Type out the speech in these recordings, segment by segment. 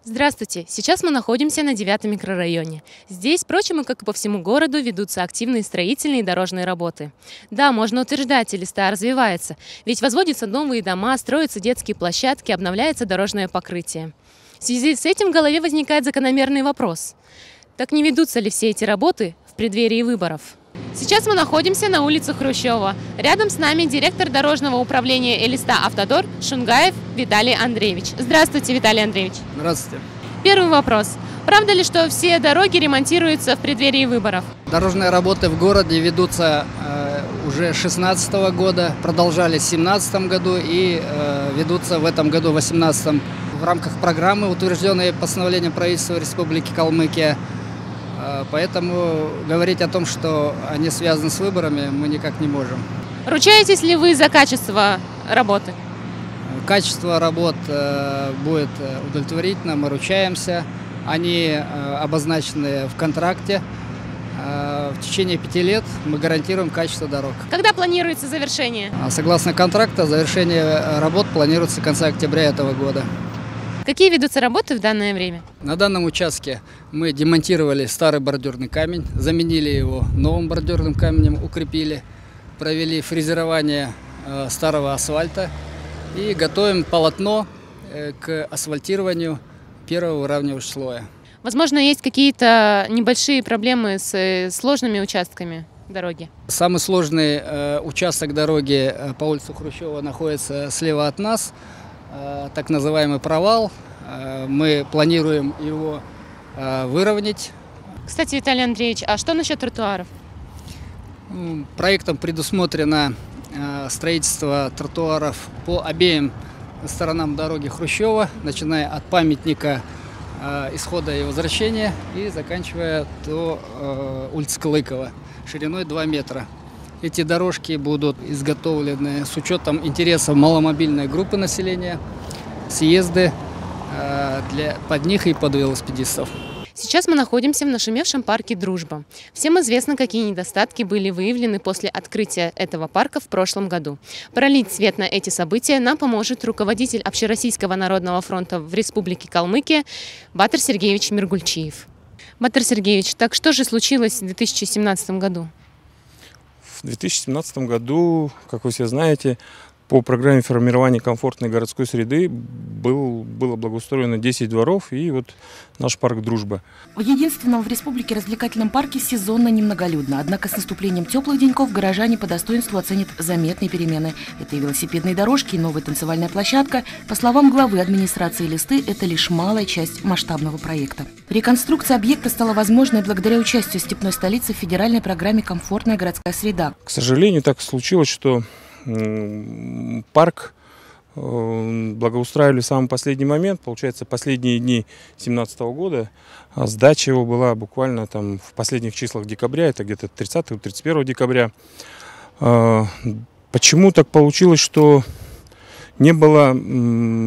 Здравствуйте! Сейчас мы находимся на 9-м микрорайоне. Здесь, впрочем, как и по всему городу, ведутся активные строительные и дорожные работы. Да, можно утверждать, Элиста развивается, ведь возводятся новые дома, строятся детские площадки, обновляется дорожное покрытие. В связи с этим в голове возникает закономерный вопрос. Так не ведутся ли все эти работы в преддверии выборов? Сейчас мы находимся на улице Хрущева. Рядом с нами директор дорожного управления Элиста Автодор Шунгаев Виталий Андреевич. Здравствуйте, Виталий Андреевич. Здравствуйте. Первый вопрос. Правда ли, что все дороги ремонтируются в преддверии выборов? Дорожные работы в городе ведутся уже 2016 года, продолжались в 2017 году и ведутся в этом году, в 2018, в рамках программы, утвержденной постановлением правительства Республики Калмыкия. Поэтому говорить о том, что они связаны с выборами, мы никак не можем. Ручаетесь ли вы за качество работы? Качество работ будет удовлетворительно, мы ручаемся. Они обозначены в контракте. В течение 5 лет мы гарантируем качество дорог. Когда планируется завершение? Согласно контракта, завершение работ планируется в конце октября этого года. Какие ведутся работы в данное время? На данном участке мы демонтировали старый бордюрный камень, заменили его новым бордюрным камнем, укрепили, провели фрезерование старого асфальта и готовим полотно к асфальтированию первого выравнивающего слоя. Возможно, есть какие-то небольшие проблемы с сложными участками дороги? Самый сложный участок дороги по улице Хрущева находится слева от нас. Так называемый провал. Мы планируем его выровнять. Кстати, Виталий Андреевич, а что насчет тротуаров? Проектом предусмотрено строительство тротуаров по обеим сторонам дороги Хрущева, начиная от памятника исхода и возвращения и заканчивая до улицы Клыкова шириной 2 метра. Эти дорожки будут изготовлены с учетом интересов маломобильной группы населения, съезды под них и под велосипедистов. Сейчас мы находимся в нашумевшем парке «Дружба». Всем известно, какие недостатки были выявлены после открытия этого парка в прошлом году. Пролить свет на эти события нам поможет руководитель Общероссийского народного фронта в Республике Калмыкия Батыр Сергеевич Миргульчиев. Батыр Сергеевич, так что же случилось в 2017 году? В 2017 году, как вы все знаете, по программе формирования комфортной городской среды было благоустроено 10 дворов и вот наш парк «Дружба». В единственном в республике развлекательном парке сезонно немноголюдно. Однако с наступлением теплых деньков горожане по достоинству оценят заметные перемены. Это и велосипедные дорожки, и новая танцевальная площадка. По словам главы администрации Элисты, это лишь малая часть масштабного проекта. Реконструкция объекта стала возможной благодаря участию степной столицы в федеральной программе «Комфортная городская среда». К сожалению, так случилось, что парк благоустраивали в самый последний момент, получается, последние дни 2017 года. А сдача его была буквально там в последних числах декабря, это где-то 30-31 декабря. Почему так получилось, что не было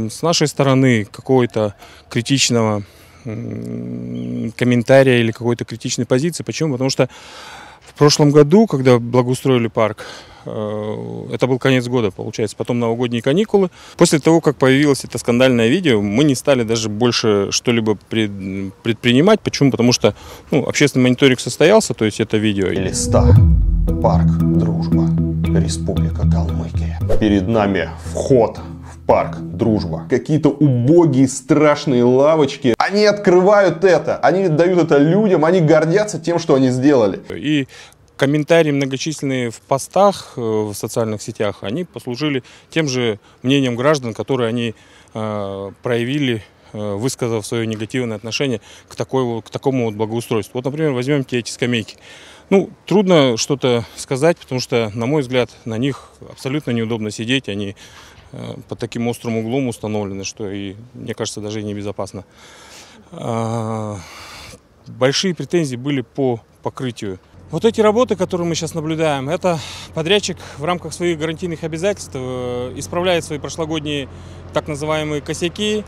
с нашей стороны какого-то критичного комментария или какой-то критичной позиции? Почему? Потому что в прошлом году, когда благоустроили парк, это был конец года, получается, потом новогодние каникулы. После того, как появилось это скандальное видео, мы не стали даже больше что-либо предпринимать. Почему? Потому что общественный мониторинг состоялся, то есть это видео. Элиста, парк «Дружба», Республика Калмыкия. Перед нами вход в парк «Дружба». Какие-то убогие, страшные лавочки. Они открывают это, они дают это людям, они гордятся тем, что они сделали. И комментарии многочисленные в постах в социальных сетях, они послужили тем же мнением граждан, которые они проявили, высказав свое негативное отношение к такому вот благоустройству. Вот, например, возьмем эти скамейки. Трудно что-то сказать, потому что, на мой взгляд, на них абсолютно неудобно сидеть. Они под таким острым углом установлены, что, и, мне кажется, даже и небезопасно. Большие претензии были по покрытию. Вот эти работы, которые мы сейчас наблюдаем, это подрядчик в рамках своих гарантийных обязательств исправляет свои прошлогодние так называемые косяки,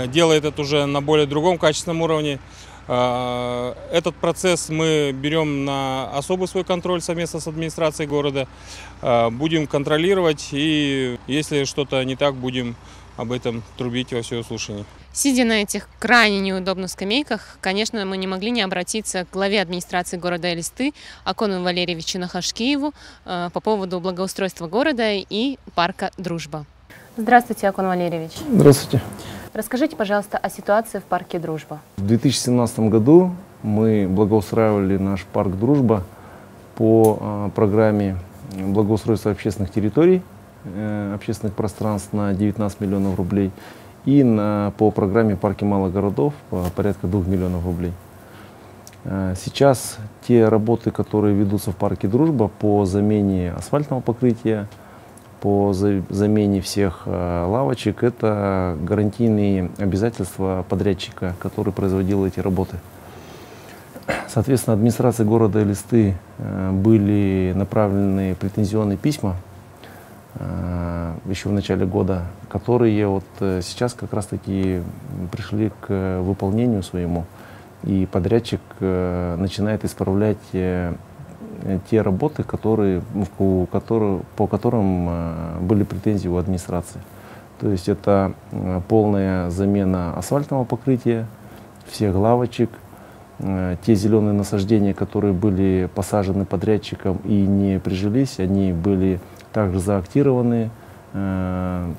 делает это уже на более другом качественном уровне. Этот процесс мы берем на особый свой контроль совместно с администрацией города. Будем контролировать, и если что-то не так, будем об этом трубить во всеуслышание. Сидя на этих крайне неудобных скамейках, конечно, мы не могли не обратиться к главе администрации города Элисты Акону Валерьевичу Нахашкиеву по поводу благоустройства города и парка «Дружба». Здравствуйте, Акон Валерьевич. Здравствуйте. Расскажите, пожалуйста, о ситуации в парке «Дружба». В 2017 году мы благоустраивали наш парк «Дружба» по программе благоустройства общественных территорий, общественных пространств на 19 миллионов рублей и по программе «Парки малых городов» порядка 2 миллионов рублей. Сейчас те работы, которые ведутся в парке «Дружба» по замене асфальтного покрытия, по замене всех лавочек, это гарантийные обязательства подрядчика, который производил эти работы. Соответственно, администрации города Элисты были направлены претензионные письма еще в начале года, которые вот сейчас как раз-таки пришли к выполнению своему. И подрядчик начинает исправлять те работы, по которым были претензии у администрации. То есть это полная замена асфальтного покрытия, всех лавочек, те зеленые насаждения, которые были посажены подрядчиком и не прижились, они были также заактированы,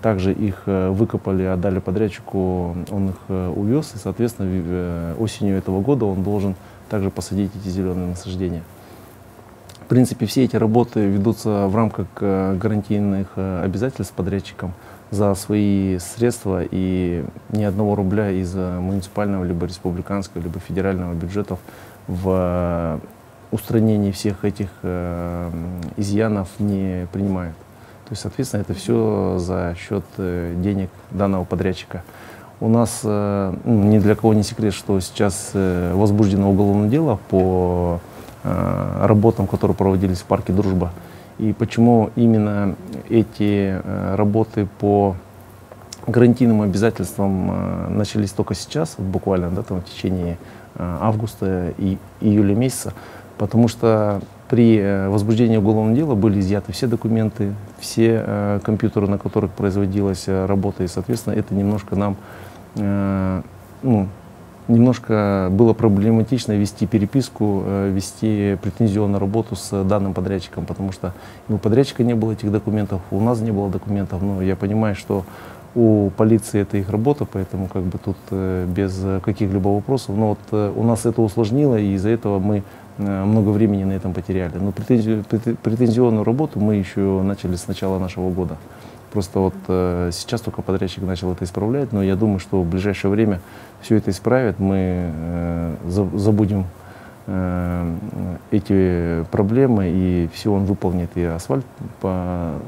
также их выкопали, отдали подрядчику, он их увез, и, соответственно, осенью этого года он должен также посадить эти зеленые насаждения. В принципе, все эти работы ведутся в рамках гарантийных обязательств подрядчикам за свои средства, и ни одного рубля из муниципального, либо республиканского, либо федерального бюджетов в устранении всех этих изъянов не принимают. То есть, соответственно, это все за счет денег данного подрядчика. У нас ни для кого не секрет, что сейчас возбуждено уголовное дело по работам, которые проводились в парке «Дружба». И почему именно эти работы по гарантийным обязательствам начались только сейчас, буквально, да, там, в течение августа и июля месяца? Потому что при возбуждении уголовного дела были изъяты все документы, все компьютеры, на которых производилась работа, и, соответственно, это немножко нам, немножко было проблематично вести переписку, вести претензионную работу с данным подрядчиком, потому что у подрядчика не было этих документов, у нас не было документов. Но я понимаю, что у полиции это их работа, поэтому как бы тут без каких-либо вопросов. Но вот у нас это усложнило, и из-за этого мы много времени на этом потеряли. Но претензионную работу мы еще начали с начала нашего года. Просто вот сейчас только подрядчик начал это исправлять, но я думаю, что в ближайшее время все это исправят, мы забудем эти проблемы, и все он выполнит, и асфальт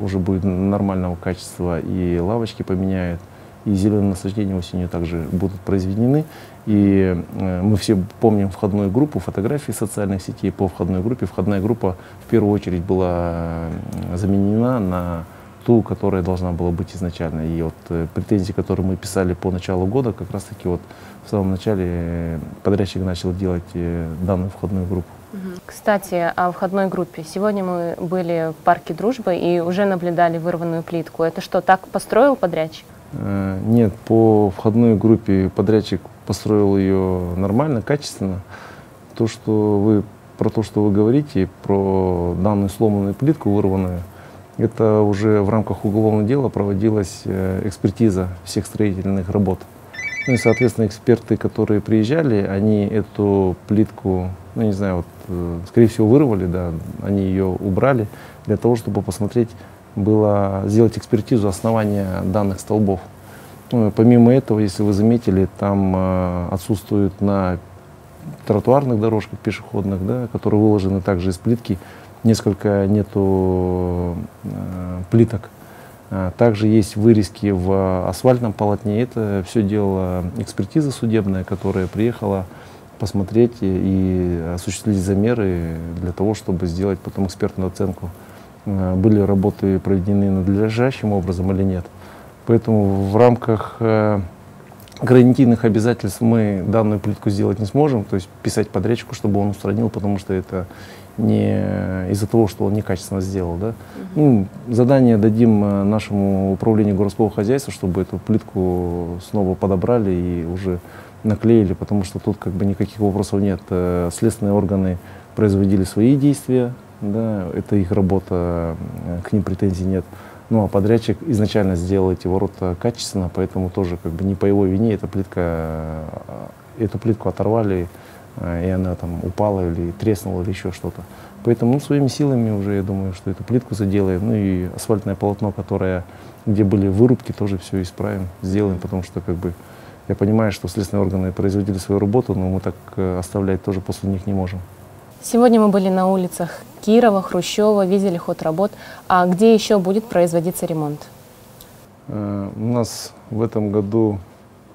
уже будет нормального качества, и лавочки поменяют, и зеленые насаждения осенью также будут произведены. И мы все помним входную группу, фотографии социальных сетей по входной группе. Входная группа в первую очередь была заменена на ту, которая должна была быть изначально. И вот претензии, которые мы писали по началу года, как раз таки вот в самом начале подрядчик начал делать данную входную группу. Кстати, о входной группе. Сегодня мы были в парке «Дружбы» и уже наблюдали вырванную плитку. Это что, так построил подрядчик? Нет, по входной группе подрядчик построил ее нормально, качественно. Про то, что вы говорите, про данную сломанную плитку, вырванную, это уже в рамках уголовного дела проводилась экспертиза всех строительных работ. Ну и, соответственно, эксперты, которые приезжали, они эту плитку, ну не знаю, вот, скорее всего, вырвали, да, они ее убрали для того, чтобы посмотреть, сделать экспертизу основания данных столбов. Ну, помимо этого, если вы заметили, там отсутствуют на тротуарных дорожках пешеходных, да, которые выложены также из плитки, нету плиток. Также есть вырезки в асфальтном полотне. Это все дело экспертиза судебная, которая приехала посмотреть и осуществить замеры для того, чтобы сделать потом экспертную оценку, были работы проведены надлежащим образом или нет. Поэтому в рамках гарантийных обязательств мы данную плитку сделать не сможем, то есть писать подрядчику, чтобы он устранил, потому что это не из-за того, что он некачественно сделал. Да? Ну, задание дадим нашему управлению городского хозяйства, чтобы эту плитку снова подобрали и уже наклеили, потому что тут как бы никаких вопросов нет. Следственные органы производили свои действия, да, это их работа, к ним претензий нет. Ну а подрядчик изначально сделал эти ворота качественно, поэтому тоже как бы не по его вине эту плитку оторвали, и она там упала или треснула или еще что-то. Поэтому ну, своими силами уже, я думаю, что эту плитку заделаем. Ну и асфальтное полотно, где были вырубки, тоже все исправим, сделаем, потому что как бы я понимаю, что следственные органы производили свою работу, но мы так оставлять тоже после них не можем. Сегодня мы были на улицах Кирова, Хрущева, видели ход работ. А где еще будет производиться ремонт? У нас в этом году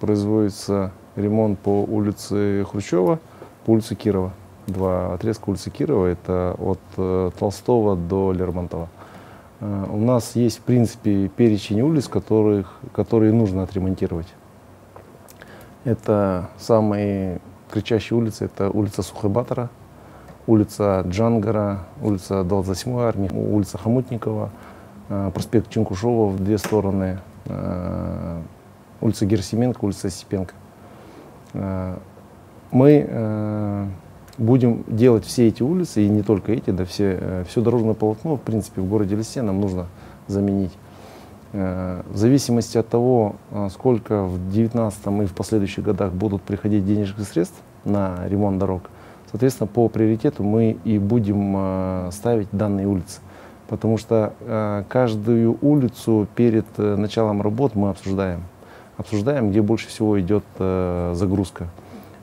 производится ремонт по улице Хрущева, по улице Кирова. Два отрезка улицы Кирова, это от Толстого до Лермонтова. У нас есть, в принципе, перечень улиц, которые нужно отремонтировать. Это самые кричащие улицы, это улица Сухобатора, улица Джангара, улица 27-й армии, улица Хомутникова, проспект Чинкушова в две стороны, улица Герасименко, улица Осипенко. Мы будем делать все эти улицы, и не только эти, да, все дорожное полотно, в принципе, в городе Элисте нам нужно заменить. В зависимости от того, сколько в 2019 и в последующих годах будут приходить денежных средств на ремонт дорог, соответственно, по приоритету мы и будем ставить данные улицы. Потому что каждую улицу перед началом работ мы обсуждаем. Обсуждаем, где больше всего идет загрузка.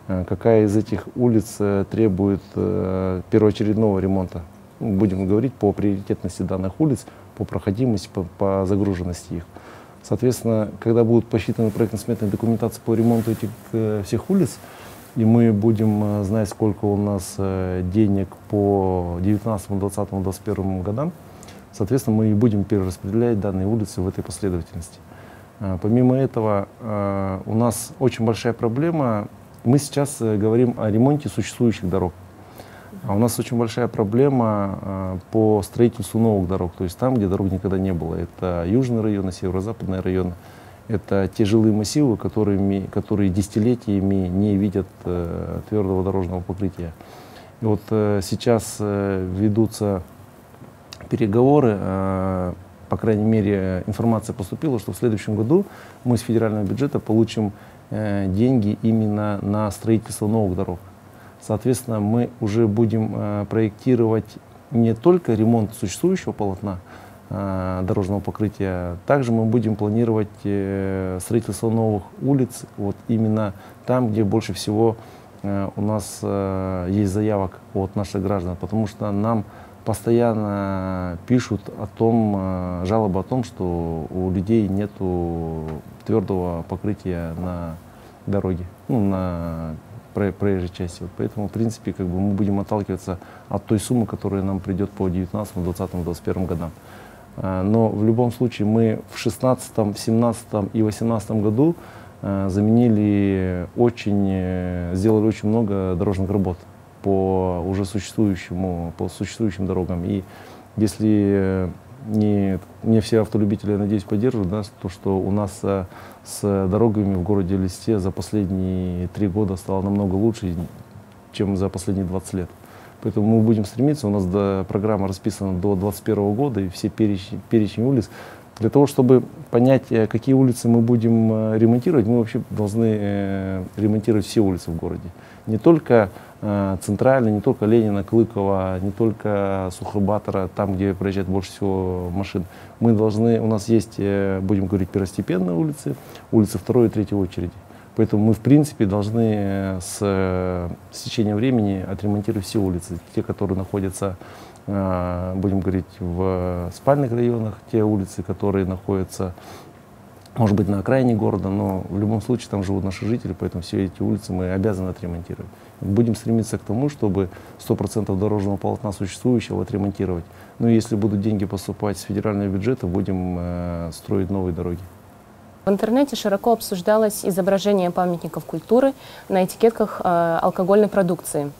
Какая из этих улиц требует первоочередного ремонта. Будем говорить по приоритетности данных улиц, по проходимости, по загруженности их. Соответственно, когда будут посчитаны проектно-сметные документации по ремонту этих всех улиц, и мы будем знать, сколько у нас денег по 2019, 2020, 2021 годам, соответственно, мы и будем перераспределять данные улицы в этой последовательности. Помимо этого, у нас очень большая проблема. Мы сейчас говорим о ремонте существующих дорог. А у нас очень большая проблема по строительству новых дорог, то есть там, где дорог никогда не было. Это южные районы, северо-западные районы. Это те жилые массивы, которые десятилетиями не видят твердого дорожного покрытия. И вот сейчас ведутся переговоры, по крайней мере, информация поступила, что в следующем году мы с федерального бюджета получим деньги именно на строительство новых дорог. Соответственно, мы уже будем проектировать не только ремонт существующего полотна дорожного покрытия, также мы будем планировать строительство новых улиц, вот именно там, где больше всего у нас есть заявок от наших граждан, потому что нам постоянно пишут жалобы о том, что у людей нет твердого покрытия на дороге, ну, на проезжей части. Вот поэтому, в принципе, как бы мы будем отталкиваться от той суммы, которая нам придет по 2019, 2020, 2021 годам. Но в любом случае мы в 2016, 2017 и 2018 году сделали очень много дорожных работ по уже существующим дорогам. И если не все автолюбители, я надеюсь, поддерживают, да, то, что у нас с дорогами в городе Элисте за последние 3 года стало намного лучше, чем за последние 20 лет. Поэтому мы будем стремиться, у нас программа расписана до 2021 года, и все перечень улиц. Для того, чтобы понять, какие улицы мы будем ремонтировать, мы вообще должны ремонтировать все улицы в городе. Не только центральные, не только Ленина, Клыкова, не только Сухобатора, там, где проезжает больше всего машин. У нас есть, будем говорить, первостепенные улицы, улицы второй и третьей очереди. Поэтому мы, в принципе, должны с течением времени отремонтировать все улицы. Те, которые находятся, будем говорить, в спальных районах, те улицы, которые находятся, может быть, на окраине города, но в любом случае там живут наши жители, поэтому все эти улицы мы обязаны отремонтировать. Будем стремиться к тому, чтобы 100% дорожного полотна существующего отремонтировать. Ну и если будут деньги поступать с федерального бюджета, будем строить новые дороги. В интернете широко обсуждалось изображение памятников культуры на этикетках алкогольной продукции.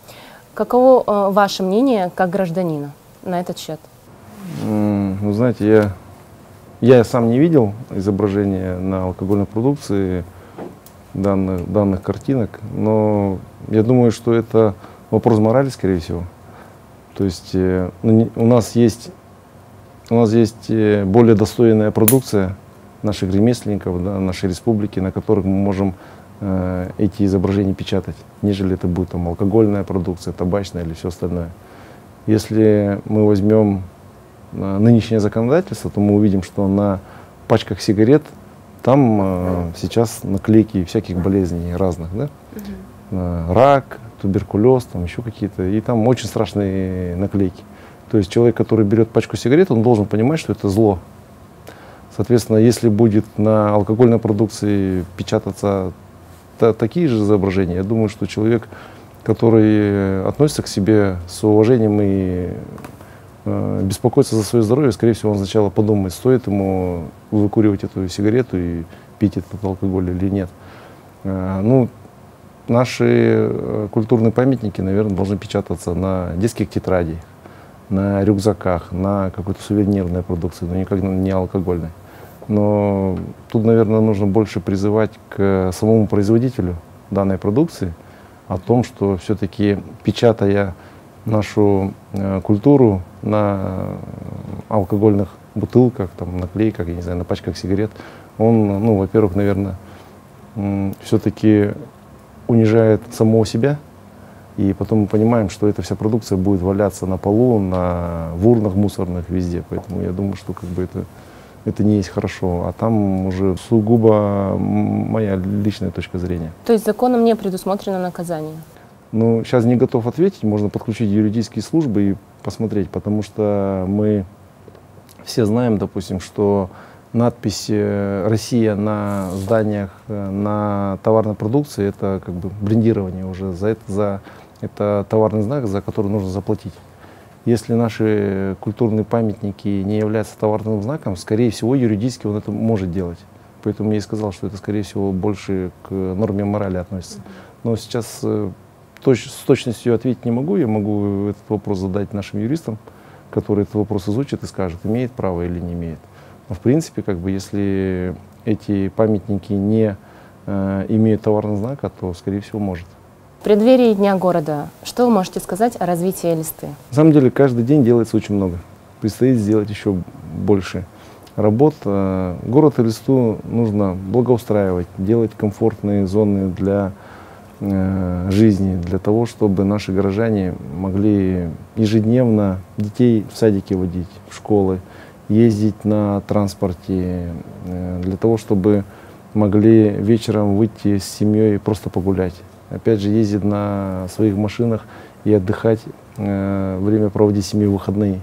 Каково ваше мнение как гражданина на этот счет? Вы знаете, я сам не видел изображения на алкогольной продукции данных картинок, но я думаю, что это вопрос морали, скорее всего. То есть у нас есть более достойная продукция наших ремесленников, да, нашей республики, на которых мы можем эти изображения печатать, нежели это будет там алкогольная продукция, табачная или все остальное. Если мы возьмем нынешнее законодательство, то мы увидим, что на пачках сигарет там сейчас наклейки всяких болезней разных, да? Рак, туберкулез, там еще какие-то, и там очень страшные наклейки. То есть человек, который берет пачку сигарет, он должен понимать, что это зло. Соответственно, если будет на алкогольной продукции печататься такие же изображения, я думаю, что человек, который относится к себе с уважением и беспокоится за свое здоровье, скорее всего, он сначала подумает, стоит ему выкуривать эту сигарету и пить этот алкоголь или нет. Ну, наши культурные памятники, наверное, должны печататься на детских тетрадях, на рюкзаках, на какой-то сувенирной продукции, но никак не алкогольной. Но тут, наверное, нужно больше призывать к самому производителю данной продукции о том, что все-таки, печатая нашу культуру на алкогольных бутылках, там, наклейках, я не знаю, на пачках сигарет, он, ну, во-первых, наверное, все-таки унижает самого себя. И потом мы понимаем, что эта вся продукция будет валяться на полу, в урнах мусорных, везде. Поэтому я думаю, что как бы это не есть хорошо. А там уже сугубо моя личная точка зрения. То есть законом не предусмотрено наказание? Ну, сейчас не готов ответить. Можно подключить юридические службы и посмотреть. Потому что мы все знаем, допустим, что надпись «Россия» на зданиях, на товарной продукции — это как бы брендирование уже. Это товарный знак, за который нужно заплатить. Если наши культурные памятники не являются товарным знаком, скорее всего, юридически он это может делать. Поэтому я и сказал, что это, скорее всего, больше к норме морали относится. Но сейчас с точностью ответить не могу. Я могу этот вопрос задать нашим юристам, которые этот вопрос изучат и скажут, имеет право или не имеет. Но в принципе, как бы, если эти памятники не имеют товарного знака, то, скорее всего, может. В преддверии Дня города, что вы можете сказать о развитии Элисты? На самом деле, каждый день делается очень много. Предстоит сделать еще больше работ. Город Элисту нужно благоустраивать, делать комфортные зоны для жизни, для того, чтобы наши горожане могли ежедневно детей в садики водить, в школы, ездить на транспорте, для того, чтобы могли вечером выйти с семьей и просто погулять. Опять же, ездить на своих машинах и отдыхать, время проводить с семьей в выходные.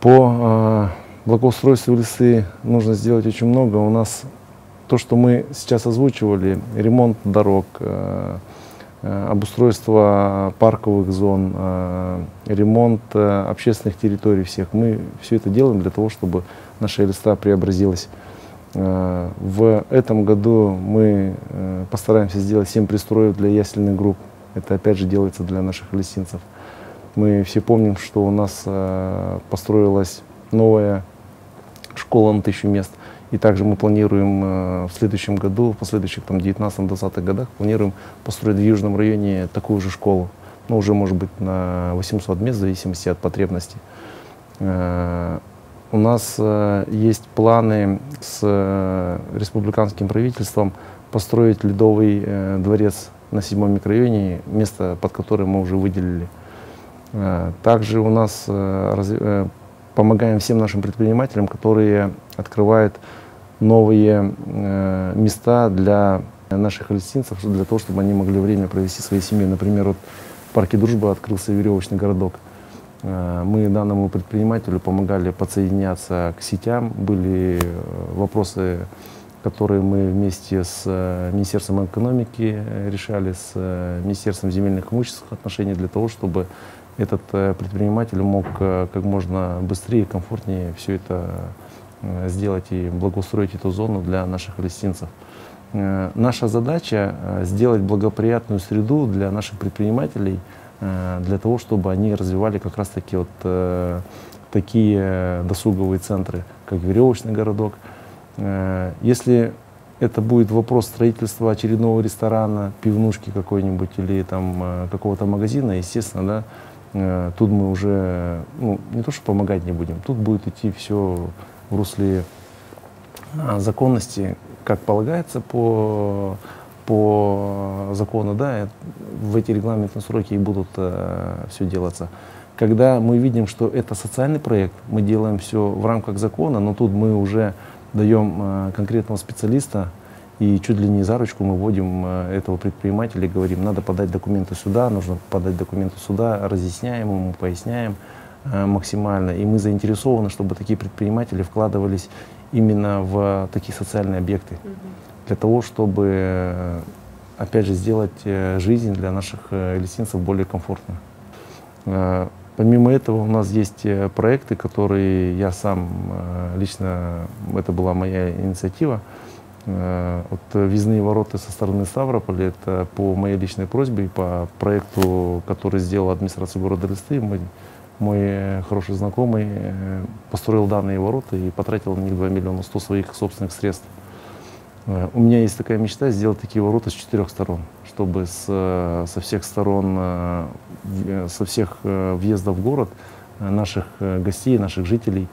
По благоустройству Элисты нужно сделать очень много. У нас то, что мы сейчас озвучивали, ремонт дорог, обустройство парковых зон, ремонт общественных территорий всех, мы все это делаем для того, чтобы наша Элиста преобразилась. В этом году мы постараемся сделать 7 пристроек для ясельных групп. Это опять же делается для наших элистинцев. Мы все помним, что у нас построилась новая школа на 1000 мест. И также мы планируем в следующем году, в последующих 19-20 годах, планируем построить в Южном районе такую же школу. Но уже, может быть, на 800 мест, в зависимости от потребностей. У нас есть планы с республиканским правительством построить ледовый дворец на 7-м микрорайоне, место, под которое мы уже выделили. Также у нас помогаем всем нашим предпринимателям, которые открывают новые места для наших элистинцев, для того, чтобы они могли время провести своей семьей. Например, вот в парке Дружба открылся веревочный городок. Мы данному предпринимателю помогали подсоединяться к сетям. Были вопросы, которые мы вместе с Министерством экономики решали, с Министерством земельных и имущественных отношений, для того, чтобы этот предприниматель мог как можно быстрее и комфортнее все это сделать и благоустроить эту зону для наших палестинцев. Наша задача сделать благоприятную среду для наших предпринимателей, для того, чтобы они развивали как раз таки вот такие досуговые центры, как веревочный городок. Если это будет вопрос строительства очередного ресторана, пивнушки какой-нибудь или там какого-то магазина, естественно, да, тут мы уже не то что помогать не будем, тут будет идти все в русле законности, как полагается по закону, да, в эти регламентные сроки и будут все делаться. Когда мы видим, что это социальный проект, мы делаем все в рамках закона, но тут мы уже даем конкретного специалиста и чуть ли не за ручку мы вводим этого предпринимателя и говорим, надо подать документы сюда, нужно подать документы сюда, разъясняем ему, поясняем максимально. И мы заинтересованы, чтобы такие предприниматели вкладывались именно в такие социальные объекты, для того, чтобы, опять же, сделать жизнь для наших палестинцев более комфортной. Помимо этого у нас есть проекты, которые я сам лично, это была моя инициатива. Вот въездные ворота со стороны Ставрополя, это по моей личной просьбе и по проекту, который сделала администрация города Элисты. Мой хороший знакомый построил данные ворота и потратил на них 2 миллиона 100 своих собственных средств. У меня есть такая мечта сделать такие ворота с 4 сторон, чтобы со всех сторон, со всех въездов в город наших гостей, наших жителей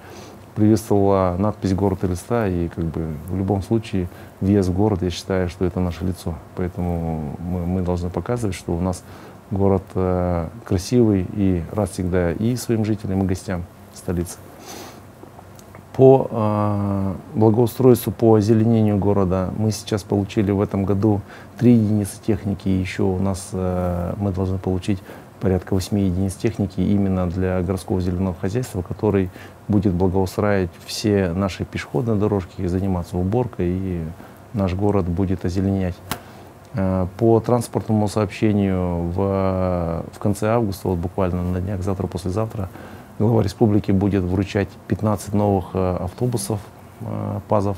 приветствовала надпись «Город Элиста», и как бы в любом случае въезд в город, я считаю, что это наше лицо. Поэтому мы должны показывать, что у нас город красивый и рад всегда и своим жителям, и гостям столицы. По благоустройству, по озеленению города мы сейчас получили в этом году 3 единицы техники. Еще у нас мы должны получить порядка 8 единиц техники именно для городского зеленого хозяйства, который будет благоустраивать все наши пешеходные дорожки, заниматься уборкой, и наш город будет озеленять. По транспортному сообщению в конце августа, вот буквально на днях, завтра-послезавтра, глава республики будет вручать 15 новых автобусов, ПАЗов,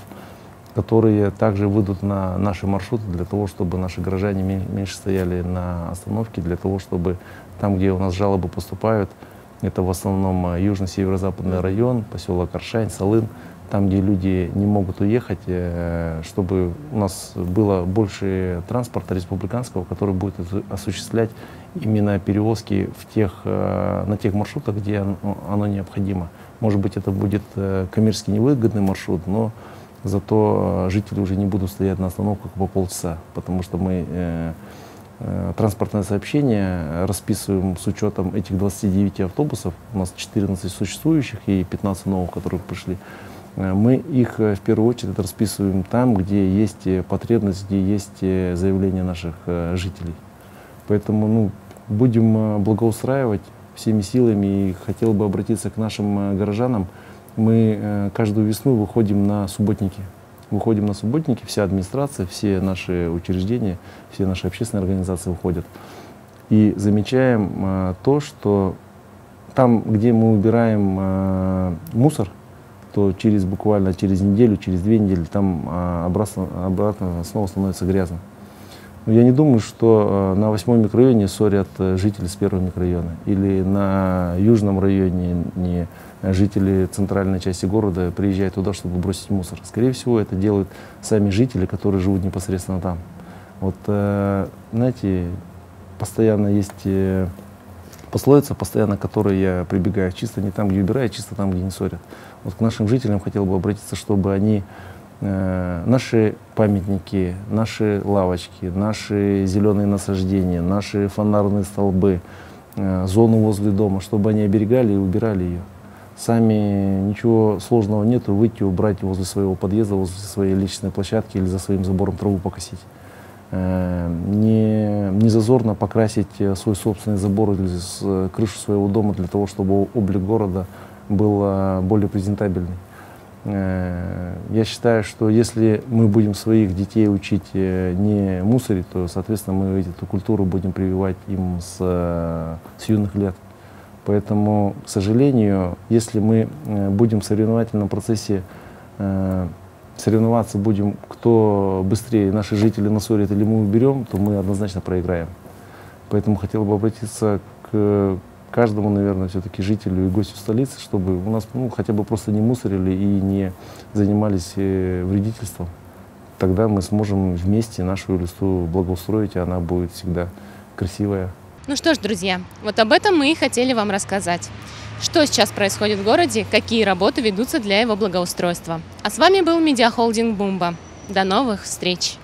которые также выйдут на наши маршруты для того, чтобы наши горожане меньше стояли на остановке, для того, чтобы там, где у нас жалобы поступают, это в основном южно-северо-западный район, поселок Аршань, Салын, там, где люди не могут уехать, чтобы у нас было больше транспорта республиканского, который будет осуществлять именно перевозки на тех маршрутах, где оно необходимо. Может быть, это будет коммерчески невыгодный маршрут, но зато жители уже не будут стоять на остановках по полчаса, потому что мы транспортное сообщение расписываем с учетом этих 29 автобусов. У нас 14 существующих и 15 новых, которые пришли. Мы их в первую очередь расписываем там, где есть потребность, где есть заявления наших жителей. Поэтому будем благоустраивать всеми силами. И хотел бы обратиться к нашим горожанам. Мы каждую весну выходим на субботники. Выходим на субботники, вся администрация, все наши учреждения, все наши общественные организации выходят. И замечаем то, что там, где мы убираем мусор, то буквально через неделю, через 2 недели там обратно снова становится грязно. Но я не думаю, что на 8-м микрорайоне ссорят жители с 1-го микрорайона. Или на Южном районе жители центральной части города приезжают туда, чтобы бросить мусор. Скорее всего, это делают сами жители, которые живут непосредственно там. Вот, знаете, постоянно есть пословица, постоянно к которой я прибегаю: чисто не там, где убирают, чисто там, где не ссорят. Вот к нашим жителям хотел бы обратиться, чтобы они наши памятники, наши лавочки, наши зеленые насаждения, наши фонарные столбы, зону возле дома, чтобы они оберегали и убирали ее. Сами ничего сложного нету, выйти, убрать возле своего подъезда, возле своей личной площадки или за своим забором траву покосить. Не зазорно покрасить свой собственный забор или крышу своего дома для того, чтобы облик города был более презентабельный. Я считаю, что если мы будем своих детей учить не мусорить, то, соответственно, мы эту культуру будем прививать им с юных лет. Поэтому, к сожалению, если мы будем в соревновательном процессе соревноваться будем, кто быстрее, наши жители насорят или мы уберем, то мы однозначно проиграем. Поэтому хотел бы обратиться к каждому, наверное, все-таки жителю и гостю столицы, чтобы у нас хотя бы просто не мусорили и не занимались вредительством. Тогда мы сможем вместе нашу Элисту благоустроить, и она будет всегда красивая. Ну что ж, друзья, вот об этом мы и хотели вам рассказать. Что сейчас происходит в городе, какие работы ведутся для его благоустройства. А с вами был медиахолдинг «Бумба». До новых встреч!